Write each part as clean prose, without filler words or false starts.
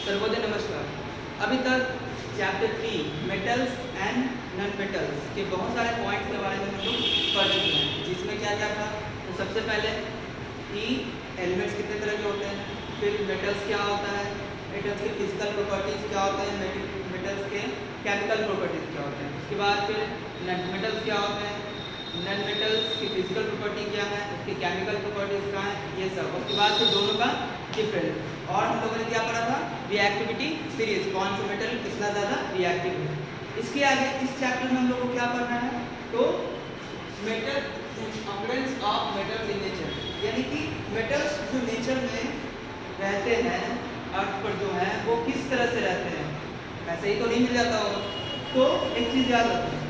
सर्वोदय नमस्कार। अभी तक chapter 3 metals and non metals के बहुत सारे पॉइंट्स के बारे में हम लोग पढ़ चुके हैं, जिसमें क्या क्या था। तो सबसे पहले कि एलिमेंट्स कितने तरह के होते हैं, फिर मेटल्स क्या होता है, मेटल्स के फिजिकल प्रॉपर्टीज़ क्या होते हैं, मेटल्स के केमिकल प्रॉपर्टीज़ क्या होते हैं। उसके बाद फिर नॉन मेटल्स क्या होते हैं, नॉन मेटल्स की फिजिकल प्रॉपर्टी क्या है, उसकी केमिकल प्रॉपर्टीज़ क्या है, ये सब। उसके बाद फिर दोनों का डिफरेंस। और हम लोगों ने क्या पढ़ा था, रिएक्टिविटी सीरीज, कौन सा मेटल कितना ज़्यादा रिएक्टिव है। इसके आगे इस चैप्टर में हम लोग को क्या पढ़ना है, तो metal appearance of metals in nature, यानी कि मेटल्स जो नेचर में रहते हैं, अर्थ पर जो है वो किस तरह से रहते हैं। ऐसे ही तो नहीं मिल जाता होगा। तो एक चीज़ याद रखो,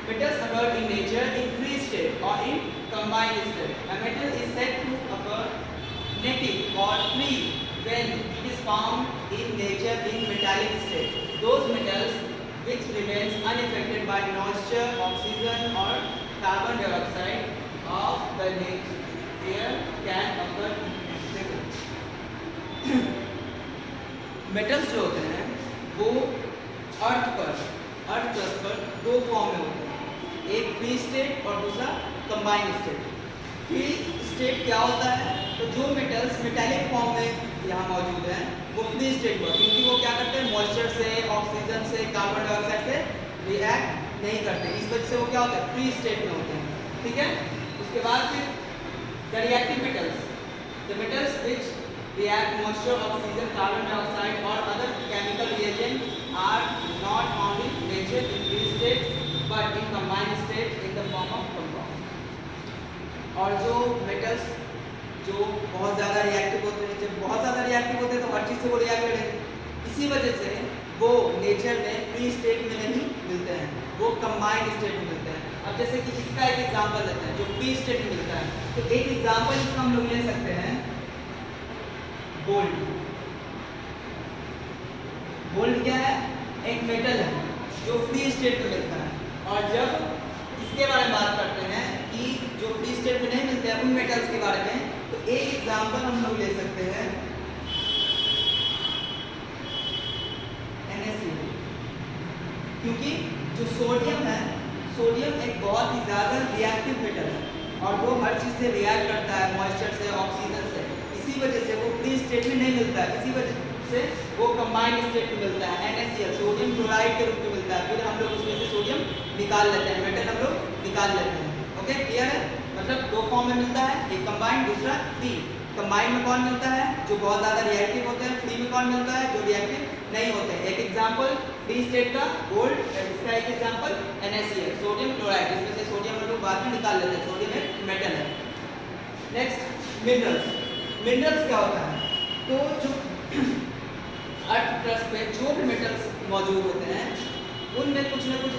metals occur in nature in free state or in combined state. A metal is said to occur native or free when it is found in nature in metallic state. Those metals which remains unaffected by moisture, oxygen or carbon dioxide of the air can occur metals जो होते हैं वो अर्थ पर दो form में होते हैं, एक फ्री स्टेट और दूसरा कंबाइंड स्टेट। फ्री स्टेट क्या होता है, तो जो मेटल्स मेटालिक फॉर्म में यहाँ मौजूद हैं वो फ्री स्टेट हुआ, क्योंकि वो क्या करते हैं, मॉइस्चर से, ऑक्सीजन से, कार्बन डाइऑक्साइड से रिएक्ट नहीं करते, इस वजह से वो क्या होता है, फ्री स्टेट में होते हैं। ठीक है। उसके बाद फिर the reactive metals, the metals which react moisture, oxygen, carbon dioxide or other chemical reagent are not found in nature in free state but in combined state in the form of compound। और जो metals जो बहुत ज़्यादा reactive होते हैं, जब बहुत ज़्यादा रिएक्टिव होते हैं तो हर चीज़ से वो रिएक्ट करेंगे, इसी वजह से वो नेचर में फ्री स्टेट में नहीं मिलते हैं, वो कंबाइंड स्टेट में मिलते हैं। अब जैसे कि इसका एक एग्जाम्पल लेते हैं जो फ्री स्टेट में मिलता है, तो एक एग्जाम्पल इसका हम लोग ले सकते हैं गोल्ड। गोल्ड क्या है, एक मेटल है जो फ्री स्टेट में मिलता है। और जब इसके बारे में बात करते हैं कि जो फ्री स्टेट में नहीं मिलते हैं उन मेटल्स के बारे में, तो एक एग्जांपल हम लोग ले सकते हैं NaCl, क्योंकि जो सोडियम है, सोडियम एक बहुत ही ज़्यादा रिएक्टिव मेटल है और वो हर चीज़ से रिएक्ट करता है, मॉइस्चर से, ऑक्सीजन से, इसी वजह से वो फ्री स्टेट में नहीं मिलता है, इसी वजह से वो कंबाइंड स्टेट में मिलता है, NaCl, सोडियम क्लोराइड के रूप में मिलता है। फिर हम लोग उसमें से सोडियम निकाल लेते हैं, मेटल हम लोग निकाल लेते हैं। ओके, क्लियर है। मतलब दो फॉर्म में मिलता है, एक कंबाइंड, दूसरा फ्री। कंबाइंड में कौन मिलता है, जो बहुत ज़्यादा रिएक्टिव होते हैं। फ्री में कौन मिलता है, जो रिएक्टिव नहीं होते हैं। एक एग्जाम्पल फ्री स्टेट का गोल्ड, इसका एक एग्जाम्पल NaCl, सोडियम क्लोराइड, इसमें से सोडियम हम लोग बाद में निकाल लेते हैं, सोडियम एक मेटल है। Next minerals. मिनरल्स क्या होता है, तो जो अर्थ क्रस्ट पे जो भी मेटल्स मौजूद होते हैं उनमें कुछ न कुछ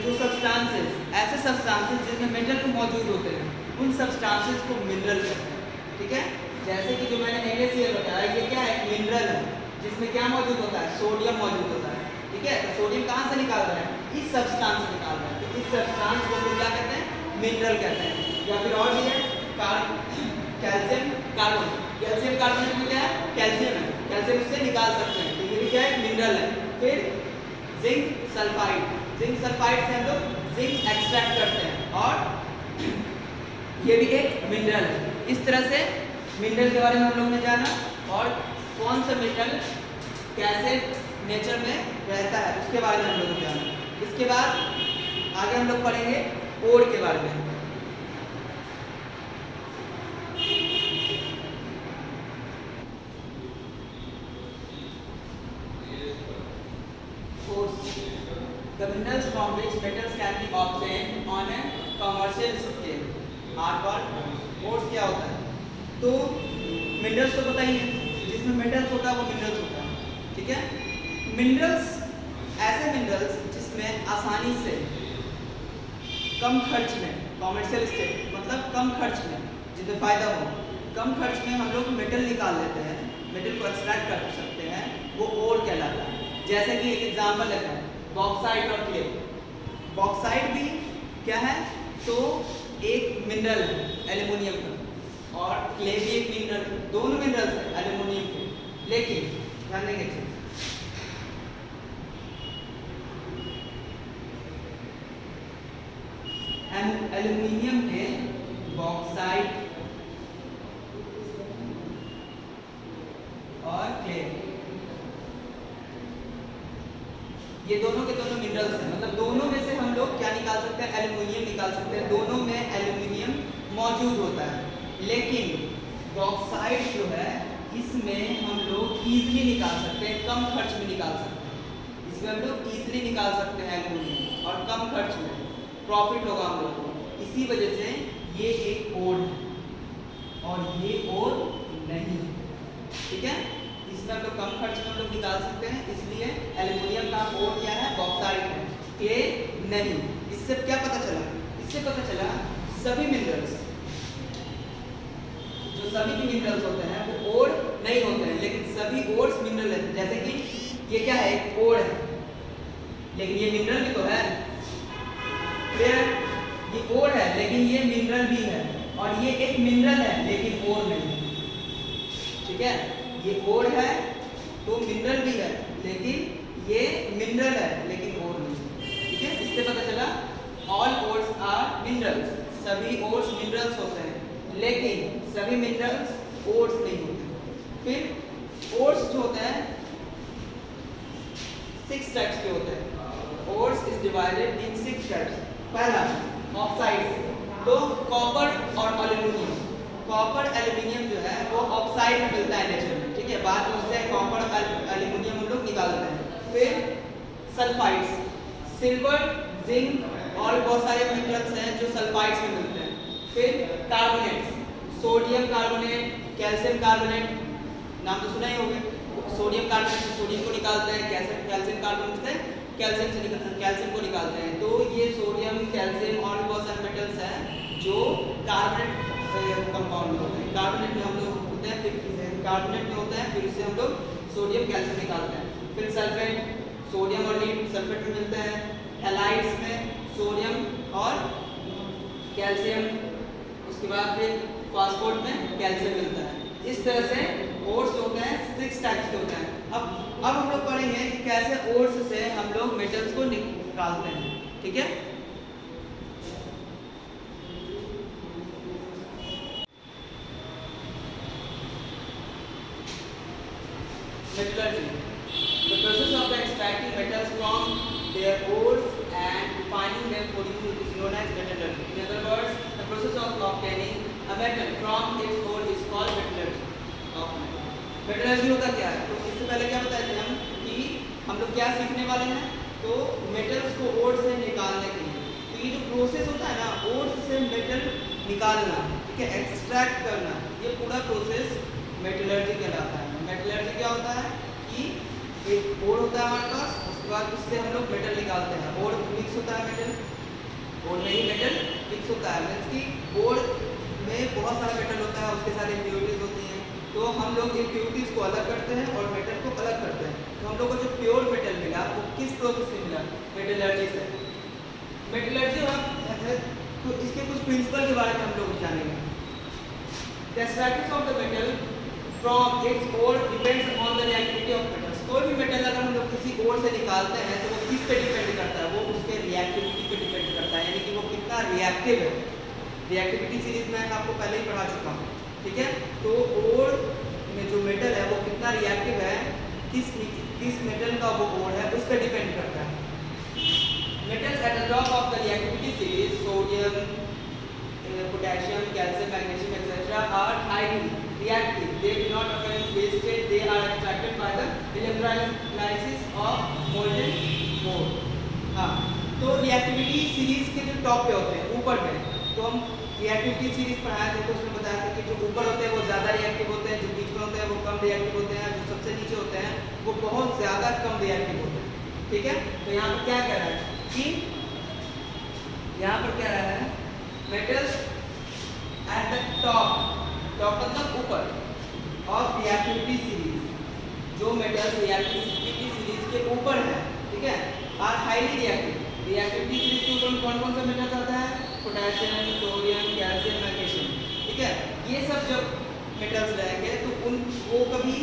जो सब्सटेंसेस, ऐसे सब्सटेंसेस जिनमें मेटल मौजूद होते हैं, उन सब्सटेंसेस को मिनरल कहते हैं। ठीक है। जैसे कि जो मैंने NaCl बताया, ये क्या है, एक मिनरल है जिसमें क्या मौजूद होता है, सोडियम मौजूद होता है। ठीक है। तो सोडियम कहाँ से निकाल रहा है, इस सब्सटेंस से निकाल रहा है, तो इस सब्सटेंस को हम क्या कहते हैं, मिनरल कहते हैं। या फिर और भी है कैल्शियम कार्बोनेट, कैल्शियम कार्बोनेट में क्या है, कैल्शियम है, कैल्शियम इससे निकाल सकते हैं, तो ये भी क्या है, मिनरल है। फिर जिंक सल्फाइड, जिंक सल्फाइड से हम लोग जिंक एक्सट्रैक्ट करते हैं और ये भी एक मिनरल है। इस तरह से मिनरल के बारे में हम लोग ने जाना और कौन सा मेटल कैसे नेचर में रहता है उसके बारे में हम लोग ने जाना। इसके बाद आगे हम लोग पढ़ेंगे ओर के बारे में। The minerals from which metals can be obtained on a commercial scale are called ores। क्या होता है, तो मिनरल्स तो पता ही है, जिसमें मेटल्स होता है वो मिनरल्स होता है। ठीक है। मिनरल्स ऐसे मिनरल्स जिसमें आसानी से कम खर्च में, कॉमर्शियल स्टेट मतलब कम खर्च में, जिसमें फ़ायदा हो, कम खर्च में हम लोग मेटल निकाल लेते हैं, मेटल को एक्सट्रैक्ट कर सकते हैं, वो ओर कहलाता है। जैसे कि एक एग्जाम्पल लेते हैं बॉक्साइट और क्ले। बॉक्साइट भी क्या है, तो एक मिनरल है एल्युमिनियम का, और क्ले भी एक मिनरल, दोनों मिनरल्स है एल्युमिनियम के। लेकिन ध्यान देंगे एल्यूमिनियम के बॉक्साइट और क्ले, ये दोनों के दोनों मिनरल्स हैं, मतलब दोनों में से हम लोग क्या निकाल सकते हैं, एल्यूमिनियम निकाल सकते हैं, दोनों में एल्यूमिनियम मौजूद होता है। लेकिन बॉक्साइट जो है इसमें हम लोग इजीली निकाल सकते हैं, कम खर्च में निकाल सकते हैं, इसमें हम लोग इजीली निकाल सकते हैं एल्यूमिनियम और कम खर्च में प्रॉफिट होगा हम लोग को। इसी वजह से ये एक ओर है और ये ओर नहीं, ठीक है, इसमें हम लोग कम खर्च में हम लोग निकाल सकते हैं, इसलिए एल्यूमिनियम का ओर क्या है, बॉक्साइट है, क्ले नहीं। इससे क्या पता चला, इससे पता चला सभी मिनरल्स, जो सभी भी मिनरल्स होते हैं वो ओर नहीं होते हैं, लेकिन सभी ओर्स मिनरल है। जैसे कि ये क्या है, एक ओर है, लेकिन ये मिनरल भी तो है, क्लियर, ये ओर है लेकिन ये मिनरल भी है, और ये एक मिनरल है लेकिन ओर नहीं, ठीक है, ये ओर है तो मिनरल भी है, लेकिन ये मिनरल है लेकिन ओर नहीं, ठीक है। इससे पता चला ऑल ओर्स आर मिनरल्स, सभी ओर्स मिनरल्स होते हैं, लेकिन सभी मिनरल्स ओर्स नहीं होते। फिर ओर्स जो होते हैं 6 टाइप्स के होते हैं, ores is divided in 6 types. पहला ऑक्साइड्स, तो कॉपर और एल्यूमिनियम, कॉपर एल्यूमिनियम जो है वो ऑक्साइड में मिलता है नेचर में, ठीक है, बाद में उससे कॉपर एल्यूमिनियम हम लोग निकालते हैं। फिर सल्फाइड्स, सिल्वर, जिंक और बहुत सारे मिनरल्स हैं जो सल्फाइड्स में मिलते हैं। फिर carbonates, sodium carbonate, calcium carbonate, नाम तो सुना ही होगा, सोडियम कार्बोनेट से सोडियम को निकालते हैं, कैल्शियम कार्बोनेट से कैल्शियम को निकालते हैं। तो ये सोडियम, कैल्शियम और बहुत सारे मेटल्स हैं जो कार्बोनेट कंपाउंड में होते हैं, कार्बोनेट में हम लोग होते हैं, फिर कार्बोनेट में होते हैं, फिर उससे हम लोग सोडियम कैल्शियम निकालते हैं। फिर सल्फेट, सोडियम और लीड सल्फेट में मिलते हैं। हैलाइड्स में सोडियम और कैल्शियम, उसके बाद फिर फास्फोर्ट में कैल्शियम मिलता है। इस तरह से ओर्स होते हैं 6 टाइप्स के होते हैं। अब हम लोग पढ़ेंगे कि कैसे ओर्स से हम लोग मेटल्स को निकालते हैं, ठीक है। Metallurgy, the process of extracting metals from their ores and refining them for use is known as metallurgy. In other words, the process of obtaining a metal from its ore is called metallurgy. Metallurgy होता क्या है, तो इससे पहले क्या बताए थे हम कि हम लोग क्या सीखने वाले हैं, तो मेटल्स को ओर से निकालने के लिए, तो ये जो प्रोसेस होता है ना, ओर से मेटल निकालना, ठीक है, एक्सट्रैक्ट करना, ये पूरा प्रोसेस मेटलर्जी कहलाता है। मेटलर्जी क्या होता है कि एक ओर होता है हमारे पास, उसके बाद उससे हम लोग मेटल निकालते हैं, ओर मिक्स होता है मेटल, ओर में ही मेटल मिक्स होता है, मीन्स कि ओर में बहुत सारा मेटल होता है, उसके साथ इम्प्योरिटीज होती हैं, तो हम लोग इम्प्योरिटीज को अलग करते हैं और मेटल को अलग करते हैं। तो हम लोग को जो प्योर मेटल मिला वो किस प्रोसेस से मिला, मेटलर्जी से। मेटलर्जी तो इसके कुछ प्रिंसिपल के बारे में हम लोग जानेंगे। The extraction of the metal from its ore depends on the reactivity of metals. कोई भी मेटल अगर हम लोग किसी ओर से निकालते हैं तो वो किस पे डिपेंड करता है, वो उसके रिएक्टिविटी पे डिपेंड करता है, यानी कि वो कितना रिएक्टिव है। रिएक्टिविटी सीरीज में आपको पहले ही पढ़ा चुका हूँ, ठीक है। तो ओर में जो मेटल है वो कितना रिएक्टिव है, किस मेटल का वो ओर है, उस पर डिपेंड करता है। Metals at the top of the reactivity series, sodium, potassium, calcium, magnesium, etc. are highly reactive. They do not occur in phase state. They are extracted by the electrolysis of molten ore. हाँ, तो reactivity series के जो top पे होते हैं, ऊपर पे, तो हम रिएक्टिविटी सीरीज पढ़ाए थे, तो उसमें बताया था कि जो ऊपर होते हैं वो ज़्यादा रिएक्टिव होते हैं, जो बीच में होते हैं वो कम रिएक्टिव होते हैं, जो सबसे नीचे होते हैं वो बहुत ज़्यादा कम रिएक्टिव होते हैं, ठीक है। तो यहाँ पर क्या कह रहा है कि यहाँ पर क्या रहा है, metals at the top, top मतलब ऊपर, ऑफ रिएक्टिविटी सीरीज, जो मेटल्स रिएक्टिविटी सीरीज के ऊपर है, ठीक है, are highly reactive. Reactivity series के ऊपर कौन कौन सा मेटल्स आता है, पोटेशियम, सोडियम, कैल्शियम, मैग्नीशियम, ठीक है। ये सब जब मेटल्स रहेंगे तो वो कभी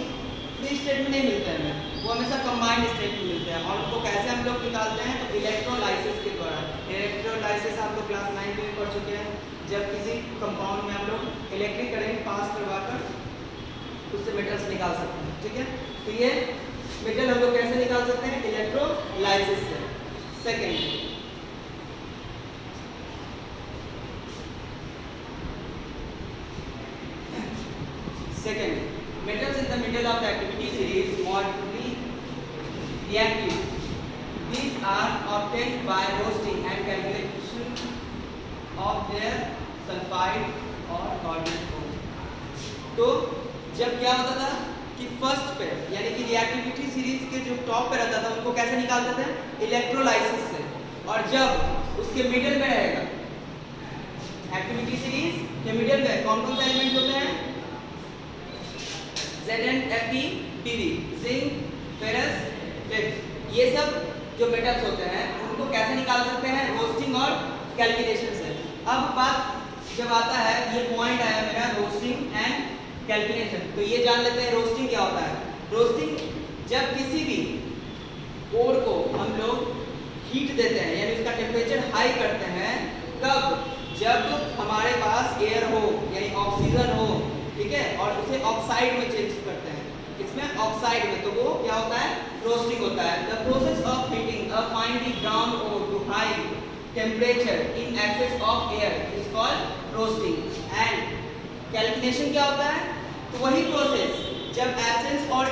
फ्री स्टेट में नहीं मिलते हैं हमें, वो हमेशा कंबाइंड स्टेट में मिलते हैं। और उनको कैसे हम लोग निकालते हैं, तो इलेक्ट्रोलाइसिस के द्वारा। इलेक्ट्रोलाइसिस आप लोग क्लास 9 में पढ़ चुके हैं, जब किसी कंपाउंड में हम लोग इलेक्ट्रिक करंट पास करवाकर उससे मेटल्स निकाल सकते हैं। ठीक है, तो ये मेटल हम लोग कैसे निकाल सकते हैं, इलेक्ट्रोलाइसिस से। Second, metals in the middle of the activity series moderately reactive. These are obtained by roasting and calculation of their sulfide or coordinate form. तो जब क्या होता था कि फर्स्ट पे यानी कि रिएक्टिविटी सीरीज के जो टॉप पे रहता था उनको कैसे निकालते थे, इलेक्ट्रोलाइसिस से। और जब उसके मिडिल में रहेगा, एक्टिविटी सीरीज के मिडिल में कौन कौन से एलिमेंट होते हैं, ZnFe Pb, zinc, ferrous, tin, ये सब जो मेटल्स होते हैं उनको कैसे निकाल सकते हैं, रोस्टिंग और कैलकुलेशन से। अब बात जब आता है, ये पॉइंट आया मेरा रोस्टिंग एंड कैलकुलेशन, तो ये जान लेते हैं रोस्टिंग क्या होता है। रोस्टिंग जब किसी भी ओर को हम लोग हीट देते हैं यानी उसका टेम्परेचर हाई करते हैं, कब, जब हमारे पास एयर हो यानी ऑक्सीजन हो, ठीक है, और उसे ऑक्साइड में चेंज करते हैं, इसमें ऑक्साइड में, तो वो क्या होता है, रोस्टिंग होता है। The process of heating a finely ground ore to high temperature in excess of air is called roasting. And calcination क्या होता है, तो वही प्रोसेस जब एब्सेंस और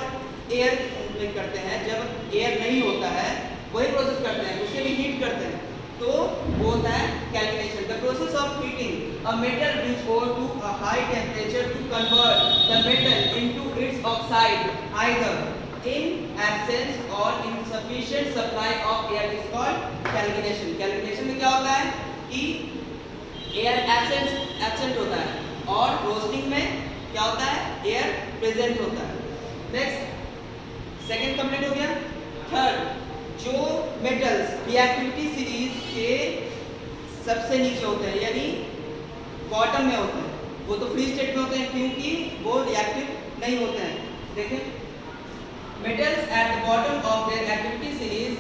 एयर में करते हैं, जब एयर नहीं होता है वही प्रोसेस करते हैं, उसे भी हीट करते हैं, तो वो होता है calculation. The process of heating a metal rich ore to a high temperature to convert the metal into its oxide either in absence और insufficient supply of air is called calculation. Calculation में क्या होता है कि air absent होता है और roasting में क्या होता है, एयर प्रेजेंट होता है। नेक्स्ट, सेकंड कंप्लीट हो गया। थर्ड, जो मेटल्स रिएक्टिविटी सीरीज के सबसे नीचे होते हैं यानी बॉटम में होते हैं, वो तो फ्री स्टेट में होते हैं क्योंकि वो रिएक्टिव नहीं होते हैं। देखें, metals at the bottom of their activity series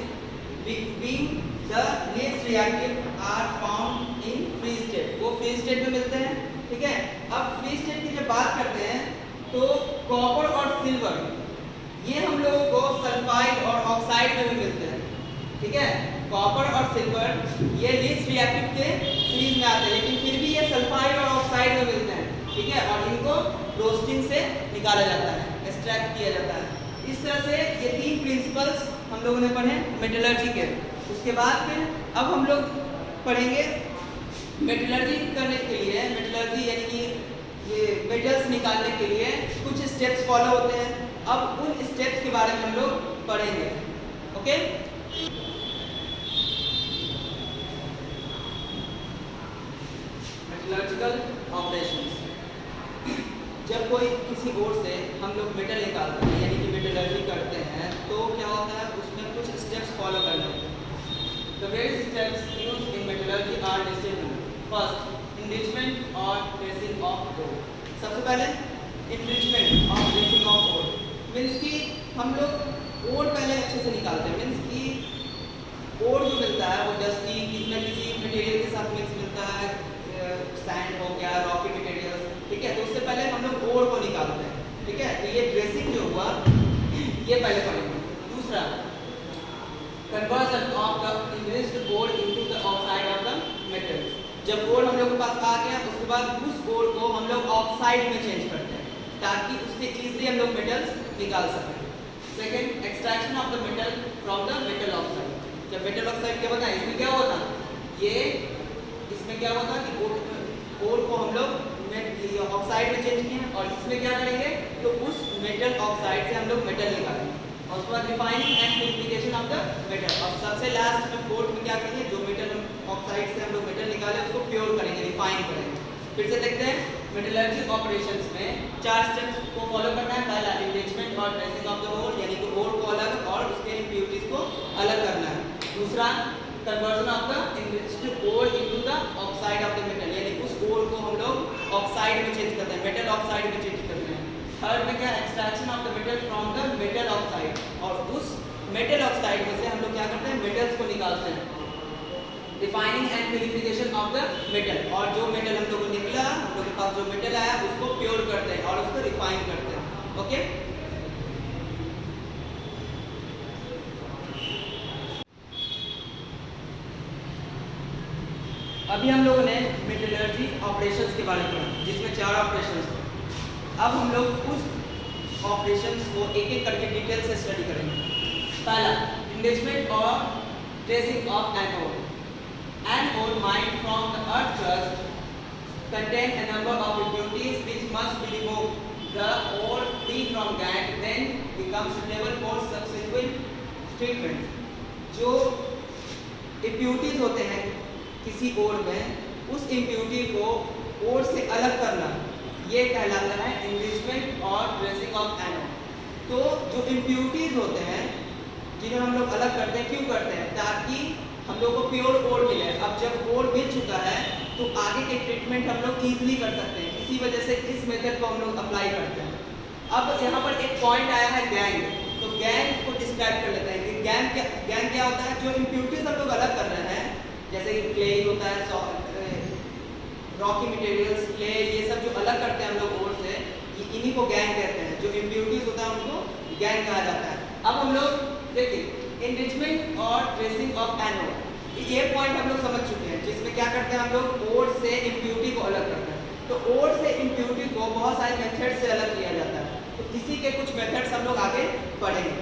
being the least reactive are found in free state, वो फ्री स्टेट में मिलते हैं। ठीक है, अब फ्री स्टेट की जब बात करते हैं तो कॉपर और सिल्वर ये हम लोगों को सल्फाइड और ऑक्साइड में भी मिलते हैं। ठीक है, कॉपर और सिल्वर ये लीस्ट रिएक्टिव के सीरीज में आते हैं, लेकिन फिर भी ये सल्फाइड और ऑक्साइड में मिलते हैं। ठीक है, और इनको रोस्टिंग से निकाला जाता है, एक्सट्रैक्ट किया जाता है। इस तरह से ये तीन प्रिंसिपल्स हम लोगों ने पढ़े मेटलर्जी के। उसके बाद फिर अब हम लोग पढ़ेंगे मेटलर्जी करने के लिए, मेटलर्जी यानी कि ये मेटल्स निकालने के लिए कुछ स्टेप्स फॉलो होते हैं। अब उन स्टेप्स के बारे में हम लोग पढ़ेंगे। Okay, metallurgical operations. जब कोई किसी ओर से हम लोग मेटल निकालते हैं यानी कि मेटलर्जी करते हैं, तो क्या होता है, उसमें कुछ स्टेप्स फॉलो करने होते हैं। The various steps used in metallurgy are listed. First, enrichment और ट्रेसिंग ऑफ ओर। सबसे पहले इनरिचमेंट और ट्रेसिंग ऑफ ओर मीन्स कि हम लोग ओर पहले अच्छे से निकालते हैं। मीन्स कि ओर जो मिलता है वो डस्टी किसमें किसी मटेरियल के साथ मिक्स मिलता है, सैंड हो गया, रॉकी मटेरियल। ठीक है, तो उससे पहले हम लोग ओर को निकालते हैं। ठीक है, तो ये ड्रेसिंग जो हुआ ये पहले पढ़ेंगे। दूसरा, conversion of the enriched ore into the oxide of the metal. जब ओर हम लोग के पास आ गया, उसके बाद उस ओर को हम लोग ऑक्साइड में चेंज करते हैं ताकि उससे इजीली हम लोग मेटल्स निकाल सकें। Second, extraction of the metal from the metal oxide. जब मेटल ऑक्साइड क्या बताएं, इसमें क्या होता ये, इसमें क्या होता कि ओर को हम लोग ऑक्साइड में चेंज किए और इसमें क्या करेंगे, तो उस मेटल ऑक्साइड से हम लोग मेटल निकालेंगे। और उसके बाद refining and purification of the metal. और सबसे लास्ट में फोर्थ में क्या करेंगे, जो मेटल ऑक्साइड से हम लोग मेटल निकाले उसको प्योर करेंगे, रिफाइन करेंगे। फिर से देखते हैं, मेटलर्जी ऑपरेशंस में 4 स्टेप्स को फॉलो करना है। पहला, इनरिचमेंट और ट्रेसिंग ऑफ द ओर यानी कि ओर को अलग और उसके इम्प्योरिटीज को अलग करना है। दूसरा, conversion of the enriched ore into the oxide of the metal यानी उस ओर को हम लोग ऑक्साइड में चेंज करते हैं, मेटल ऑक्साइड में चेंज करते हैं। थर्ड में क्या, extraction of the metal from the metal oxide, और उस मेटल ऑक्साइड में से हम लोग क्या करते हैं, मेटल्स को निकालते हैं, refining and purification of the metal, और जो मेटल हम लोग को निकला, हम लोग के पास जो मेटल आया उसको प्योर करते हैं और उसको रिफाइन करते हैं। ओके, अभी हम लोगों ने मेटलर्जी ऑपरेशंस के बारे में पढ़ा, जिसमें 4 ऑपरेशंस थे। अब हम लोग उस ऑपरेशंस को एक एक करके डिटेल से स्टडी करेंगे। पहला, इंगेजमेंट और dressing of an ore. An ore mined from the earth crust contain a number of impurities which must be removed. The ore free from gangue then becomes suitable for subsequent treatment. जो impurities होते हैं किसी ओर में, उस impurity को ओर से अलग करना, ये कहलाता है enrichment और tracing of an ore। तो जो impurities होते हैं जिन्हें हम लोग अलग करते हैं, क्यों करते हैं, ताकि हम लोग को प्योर ओर मिले। अब जब ओर मिल चुका है तो आगे के ट्रीटमेंट हम लोग इजीली कर सकते हैं, इसी वजह से इस मेथड को हम लोग अप्लाई करते हैं। अब यहाँ पर एक पॉइंट आया है गैंग, तो गैंग को डिस्क्राइब कर लेते हैं कि गैंग क्या होता है। जो इम्प्योरिटीज हम लोग अलग कर रहे हैं, जैसे कि क्ले होता है, रॉकी मटेरियल्स, क्ले, ये सब जो अलग करते हैं हम लोग ओर से, इन्हीं को गैंग कहते हैं। जो इम्प्योरिटीज होता है उनको गैंग कहा जाता है। अब हम लोग देखिए एनरिचमेंट और ट्रेसिंग ऑफ एन ओर, ये पॉइंट हम लोग समझ चुके हैं, जिसमें क्या करते हैं हम लोग ओर से इम्प्योरिटी को अलग करते हैं। तो ओर से इम्प्योरिटी को बहुत सारे मेथड से अलग किया जाता है, तो इसी के कुछ मेथड्स हम लोग आगे पढ़ेंगे।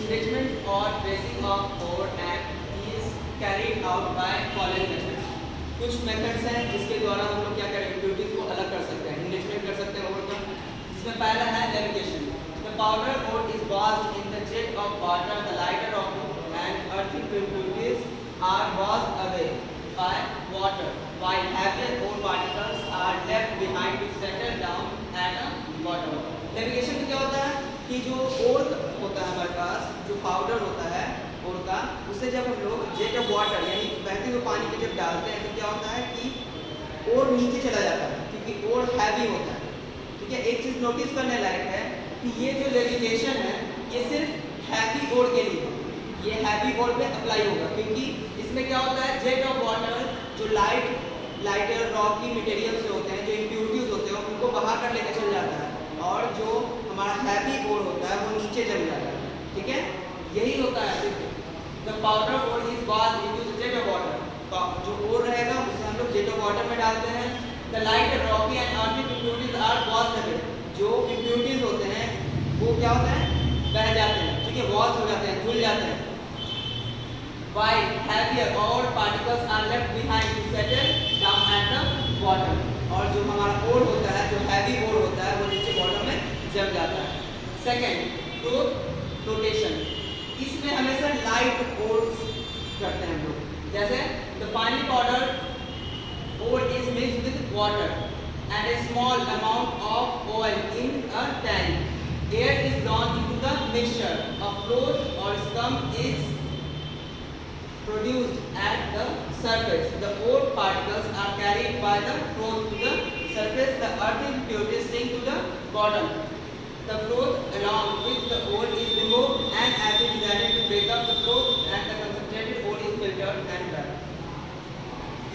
एनरिचमेंट और dressing of ore and is carried out by following methods. कुछ मेथड्स हैं जिसके द्वारा हम लोग क्या करें, इम्प्योरिटीज को अलग कर सकते हैं, एनरिचमेंट कर सकते हैं ओर का। जिसमें पहला है levigation. The powder ore is washed in the jet of water, the lighter of and earthy impurities are washed away by water, while heavier ore particles are left behind to settle down at the bottom. Levigation में क्या होता है कि जो ओर होता है हमारे पास, जो पाउडर होता है ओर का, उससे जब हम लोग जेट ऑफ वाटर यानी बहते हुए पानी में जब डालते हैं तो क्या होता है कि ओर नीचे चला जाता है, क्योंकि ओर हैवी होता है। ठीक है, एक चीज़ नोटिस करने लायक है कि ये जो लेविगेशन है ये सिर्फ हैवी ओर के लिए, ये हैवी ओर पे अप्लाई होगा, क्योंकि इसमें क्या होता है, जेट ऑफ वाटर जो लाइटर रॉकी मटेरियल से होते हैं, जो इम्प्योरिटीज होते हैं उनको बहा कर लेकर चल जाता है, और जो हमारा हैवी ओर होता है वो नीचे जम जाता है। ठीक है, यही होता है। The powder ore is washed into the jet of water, जो ओर रहेगा उसे हम लोग जेट ऑफ वाटर में डालते हैं। The lighter Rocky and earthy impurities are washed away, जो इम्प्योरिटीज होते हैं वो क्या होता है, बह जाते हैं। ठीक है, वॉश हो जाते हैं, धुल जाते हैं। While heavier ore particles are left behind to settle down at the bottom, और जो हमारा ओर होता है, जो हैवी ओर होता है वो नीचे बॉटम में जम जाता है। Second, rotation. इसमें हमेशा लाइट ओर्स करते हैं हम लोग, जैसे the finally powder ore is mixed with water and a small amount of oil in a tank. Air is blown into the mixture. A float or scum is produced at the surface. The ore particles are carried by the float to the surface. The earthy impurities sink to the bottom. The float along with the ore is removed and acid is added to break up the float, and the concentrated ore is filtered and dried.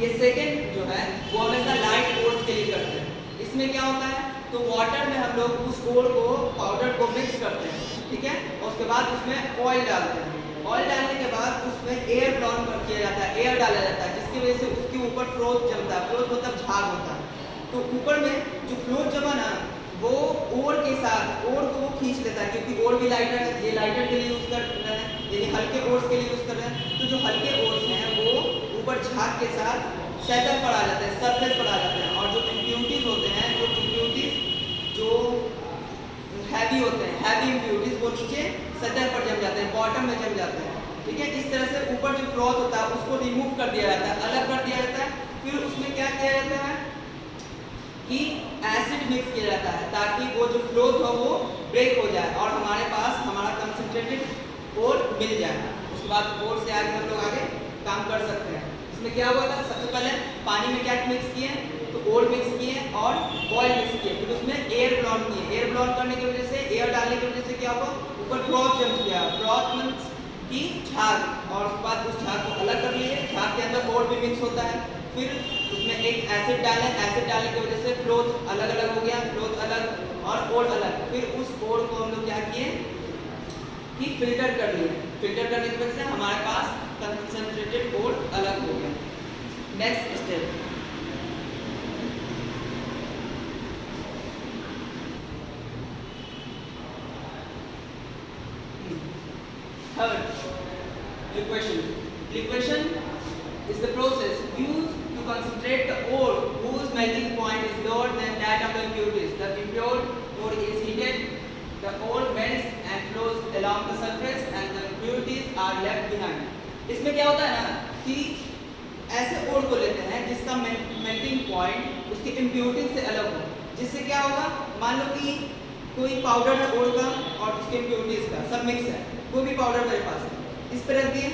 ये second जो है वो हमेशा light ores के लिए करते हैं। इसमें क्या होता है, तो वाटर में हम लोग उस ओर को, पाउडर को मिक्स करते हैं। ठीक है, और उसके बाद उसमें ऑयल डालते हैं। ऑयल डालने के बाद उसमें एयर ब्लॉन किया जाता है, एयर डाला जाता है, जिसकी वजह से उसके ऊपर फ्लोट जमता है। फ्लोट मतलब झाग होता है। तो ऊपर में जो फ्लोट जमा ना, वो ओर के साथ, ओर को वो खींच लेता है, क्योंकि ओर भी लाइटर है, ये लाइटर के लिए यूज़ कर रहे हैं, यानी हल्के ओर्स के लिए यूज़ कर रहे हैं। तो जो हल्के ओर्स हैं वो ऊपर झाग के साथ सतह पर आ जाते हैं, सरफेस पर आ जाते हैं, और जो इम्प्योरिटीज होते हैं, जो इम्प्योरिटीज जो हैवी होते हैं, हैवी इम्प्योरिटीज वो नीचे सतह पर जम जाते हैं, बॉटम में जम जाते हैं। ठीक है, इस तरह से ऊपर जो फ्लोट होता है उसको रिमूव कर दिया जाता है, अलग कर दिया जाता है। फिर उसमें क्या किया जाता है कि एसिड मिक्स किया जाता है, ताकि वो जो फ्लोट हो वो ब्रेक हो जाए और हमारे पास हमारा कंसंट्रेटेड ओर मिल जाए। उसके बाद ओर से आगे हम लोग आगे काम कर सकते हैं। इसमें क्या हुआ था, सबसे पहले पानी में क्या मिक्स किए, तो ओर मिक्स किए और ऑयल मिक्स किए, फिर उसमें एयर ब्लॉन किए। एयर ब्लॉन करने की वजह से, एयर डालने की वजह से क्या हुआ, ऊपर फ्रॉथ जम गया। फ्रॉथ मीन्स की झाग, और उसके बाद उस झाग को अलग कर लिए। झाग के अंदर और भी मिक्स होता है, फिर उसमें एक एसिड डालें, एसिड डालने की वजह से फ्लोथ अलग अलग हो गया, फ्लोथ अलग और ओर अलग। फिर उस ओर को हम लोग क्या किए कि फिल्टर कर लिए। फिल्टर करने की वजह से हमारे पास कंसंट्रेटेड ओर अलग हो गया। Next step, third, liquefaction. Liquefaction is the process used to concentrate the ore whose melting point is lower than that of the impurities. The impure ore is heated, the ore melts and flows along the surface, and the impurities are left behind. इसमें क्या होता है ना कि ऐसे ओर को लेते हैं जिसका मेल्टिंग पॉइंट उसके इम्प्योरिटीज से अलग हो, जिससे क्या होगा, मान लो कि कोई पाउडर है ओर का और उसके इम्प्योरिटीज का सब मिक्स है, कोई भी पाउडर मेरे पास है, इस पर रख दिए।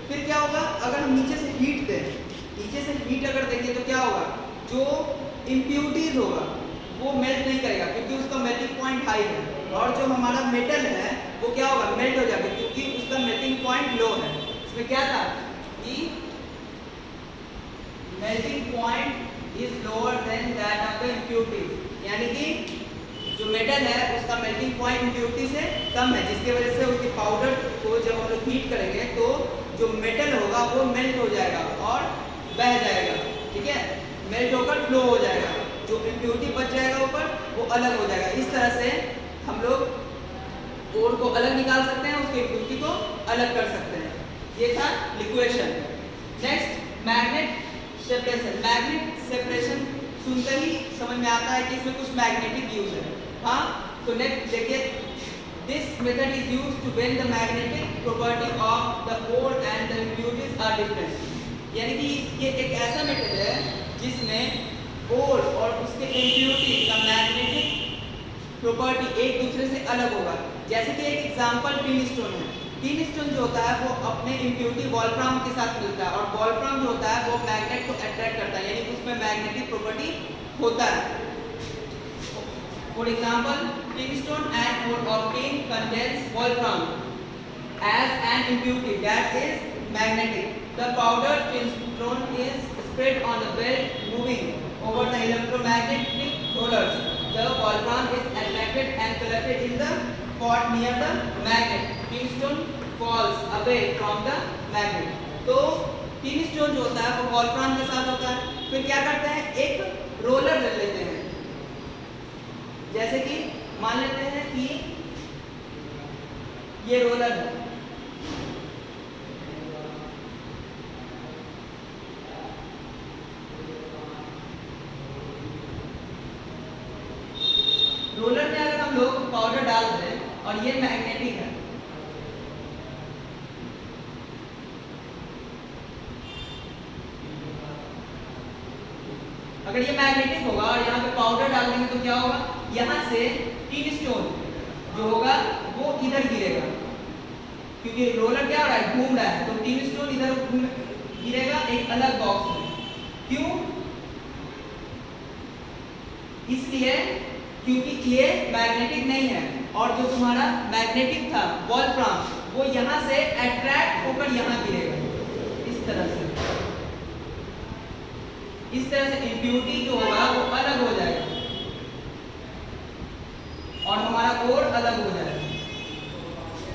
फिर क्या होगा, अगर हम नीचे से हीट दें, नीचे से हीट अगर देंगे तो क्या होगा, जो इम्प्योरिटीज होगा वो मेल्ट नहीं करेगा क्योंकि उसका मेल्टिंग पॉइंट हाई है, और जो हमारा मेटल है वो क्या होगा, मेल्ट हो जाएगा क्योंकि उसका मेल्टिंग पॉइंट लो है। इसमें क्या था कि melting point is lower than that of the impurities, यानी कि जो मेटल है उसका मेल्टिंग पॉइंट इम्प्योरिटी से कम है, जिसकी वजह से उसके पाउडर को जब हम लोग हीट करेंगे तो जो मेटल होगा वो मेल्ट हो जाएगा और बह जाएगा, ठीक है, मेल्ट होकर फ्लो हो जाएगा, जो इम्प्योरिटी बच जाएगा ऊपर वो अलग हो जाएगा। इस तरह से हम लोग ओर को अलग निकाल सकते हैं, उसकी इम्प्योरिटी को अलग कर सकते हैं। ये था liquation. Next, magnet separation. Magnet separation सुनते ही समझ में आता है कि इसमें कुछ मैग्नेटिक यूज है। हाँ, तो नेक्स्ट देखिए, this method is used to when the magnetic property of the ore and the impurities are different. यानी कि ये एक ऐसा मेथड है जिसमें ओर और उसके इम्प्योरिटी का मैग्नेटिक प्रॉपर्टी एक दूसरे से अलग होगा। जैसे कि एक एग्जांपल टिन स्टोन है। टिन स्टोन जो होता है वो अपने इम्प्योरिटी वोल्फ्राम के साथ मिलता है, और वोल्फ्राम जो होता है वो मैग्नेट को अट्रैक्ट करता है, यानी कि उसमें मैग्नेटिक प्रॉपर्टी होता है। For example, tin stone and ore of tin contains wolfram as an impurity that is magnetic. The powdered tin stone is spread on the belt moving over the electromagnetic rollers. The wolfram is attracted and collected in the pot near the magnet. Tin stone falls away from the magnet. तो tin stone जो होता है वो wolfram के साथ होता है। फिर क्या करते हैं, एक रोलर ले लेते हैं, जैसे कि मान लेते हैं कि ये रोलर है, रोलर में अगर हम लोग पाउडर डाल दें और ये मैग्नेटिक है, अगर ये मैग्नेटिक होगा और यहाँ पे पाउडर डाल देंगे तो क्या होगा, यहाँ से टिन स्टोन जो होगा वो इधर गिरेगा, क्योंकि रोलर क्या हो रहा है, घूम रहा है, तो टिन स्टोन इधर गिरेगा एक अलग बॉक्स में। क्यों? इसलिए क्योंकि ये मैग्नेटिक नहीं है, और जो तुम्हारा मैग्नेटिक था वोल्फ्राम वो यहाँ से अट्रैक्ट होकर यहाँ गिरेगा, इस तरह से। इस तरह से इम्प्योरिटी जो होगा वो अलग हो जाएगा और हमारा ओर अलग हो जाएगा,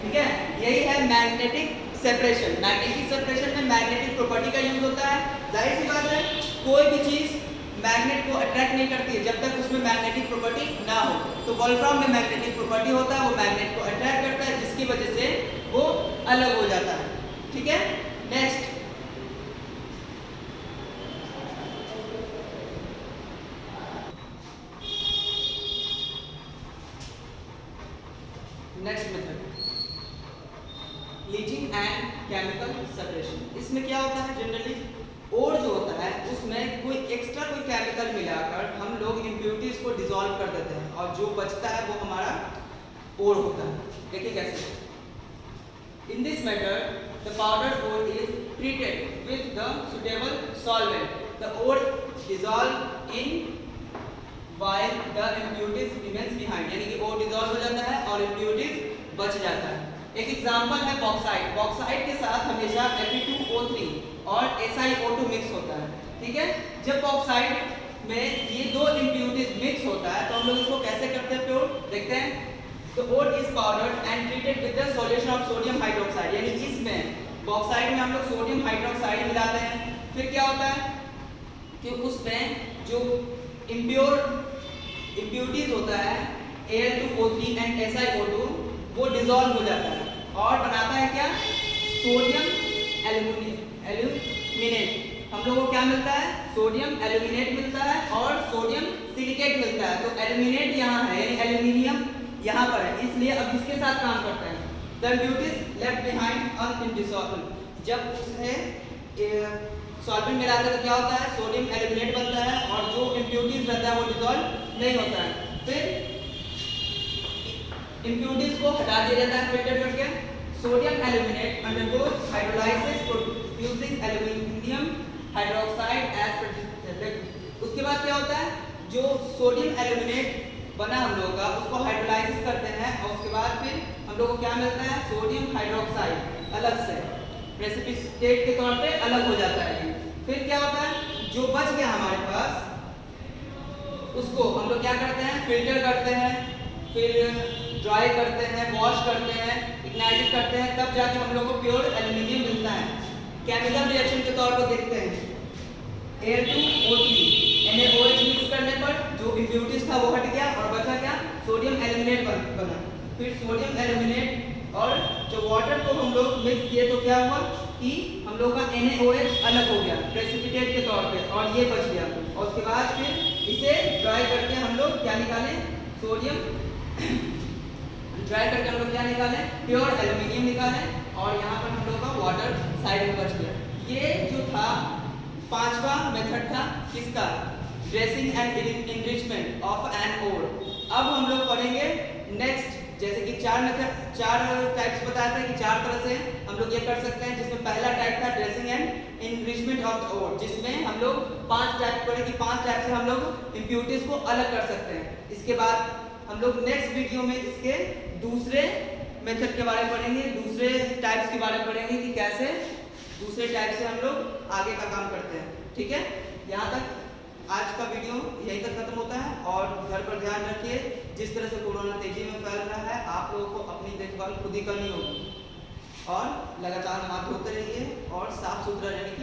ठीक है। यही है मैग्नेटिक सेपरेशन। मैग्नेटिक सेपरेशन में मैग्नेटिक प्रॉपर्टी का यूज होता है। जाहिर सी बात है, कोई भी चीज मैग्नेट को अट्रैक्ट नहीं करती है जब तक उसमें मैग्नेटिक प्रॉपर्टी ना हो। तो वोल्फ्राम में मैग्नेटिक प्रॉपर्टी होता है, वो मैग्नेट को अट्रैक्ट करता है, जिसकी वजह से वो अलग हो जाता है, ठीक है। Next, next method, leaching and chemical separation. इसमें क्या होता है, जनरली ओर जो होता है उसमें कोई एक्स्ट्रा कोई केमिकल मिलाकर हम लोग इम्प्योरिटीज को डिसॉल्व कर देते हैं, और जो बचता है वो हमारा ओर होता है। देखिए कैसे, in this method the powdered ore is treated with the suitable solvent. The ore dissolve in while the impurities remains behind. यानी कि ore dissolve हो जाता है और impurities बच जाता है. एक एग्जांपल है बॉक्साइट. बॉक्साइट के साथ हमेशा Fe2O3 और SiO2 मिक्स होता है. ठीक है, जब बॉक्साइट में ये दो इम्प्यूरिटीज मिक्स होता है तो हम लोग इसको कैसे करते हैं प्योर, देखते हैं. तो ore is powdered and treated with the solution of sodium hydroxide. यानी इसमें बॉक्साइट में हम लोग सोडियम हाइड्रोक्साइड मिलाते हैं. फिर क्या होता है कि उसमें जो इम्प्यूरिटीज होता है Al2O3 एंड SiO2 वो डिसॉल्व हो जाता है और बनाता है क्या, सोडियम एल्यूमिनेट. हम लोगों को क्या मिलता है, सोडियम एल्यूमिनेट मिलता है और सोडियम सिलिकेट मिलता है. तो एल्यूमिनेट यहाँ है यानी एल्यूमिनियम यहाँ पर है, इसलिए अब इसके साथ काम करते हैं. The impurities left behind undissolved. जब उसमें सॉल्वेंट मिलाते हैं तो क्या होता है, सोडियम एल्यूमिनेट बनता है और जो इम्प्यूरिटीज रहता है वो डिसॉल्व नहीं होता है. फिर इम्प्यूरिटीज को हटा दिया जाता है फिल्टर करके. Sodium aluminate undergoes hydrolysis producing aluminium hydroxide as precipitate. उसके बाद क्या होता है, जो सोडियम एल्यूमिनेट बना हम लोगों का उसको हाइड्रोलाइसिस करते हैं और उसके बाद फिर हम लोग को क्या मिलता है, सोडियम हाइड्रोक्साइड अलग से प्रेसिपिटेट के तौर पे अलग हो जाता है. फिर क्या होता है, जो बच गया हमारे पास उसको हम लोग क्या करते हैं, फिल्टर करते हैं, फिर ड्राई करते हैं, वॉश करते हैं, इग्नाइटेड करते हैं, तब जाके हम लोग को प्योर एल्यूमिनियम मिलता है. केमिकल रिएक्शन के तौर पर देखते हैं. Al2O3 NaOH मिक्स करने पर जो इम्प्यूरिटीज था वो हट गया और बचा क्या, सोडियम एल्यूमिनेट बना. फिर सोडियम एल्यूमिनेट और जो वाटर को हम लोग मिक्स किए तो क्या हुआ कि हम लोग का NaOH अलग हो गया प्रेसिपिटेट के तौर पे और ये बच गया. और उसके बाद फिर इसे ड्राई करके हम लोग क्या निकालें, सोडियम ड्राई करके हम लोग क्या निकालें, प्योर एल्यूमिनियम निकालें. और यहाँ पर हम लोग का वाटर साइड में बच गया. ये जो था पांचवा मेथड था किसका, dressing and enrichment of an ore. अब हम लोग पढ़ेंगे नेक्स्ट, जैसे कि चार टाइप्स बताया था कि चार तरह से हम लोग ये कर सकते हैं. जिसमें पहला टाइप था dressing and enrichment of the ore, जिसमें हम लोग 5 टाइप पढ़े कि 5 टाइप से हम लोग इम्प्यूरिटीज को अलग कर सकते हैं. इसके बाद हम लोग नेक्स्ट वीडियो में इसके दूसरे मेथड के बारे में पढ़ेंगे, दूसरे टाइप्स के बारे में पढ़ेंगे कि कैसे दूसरे टाइप से हम लोग आगे का काम करते हैं. ठीक है, यहाँ तक आज का वीडियो यहीं तक खत्म होता है. और घर पर ध्यान रखिए, जिस तरह से कोरोना तेजी में फैल रहा है आप लोगों को अपनी देखभाल खुद ही करनी होगी और लगातार हाथ धोते रहिए और साफ सुथरा रहने की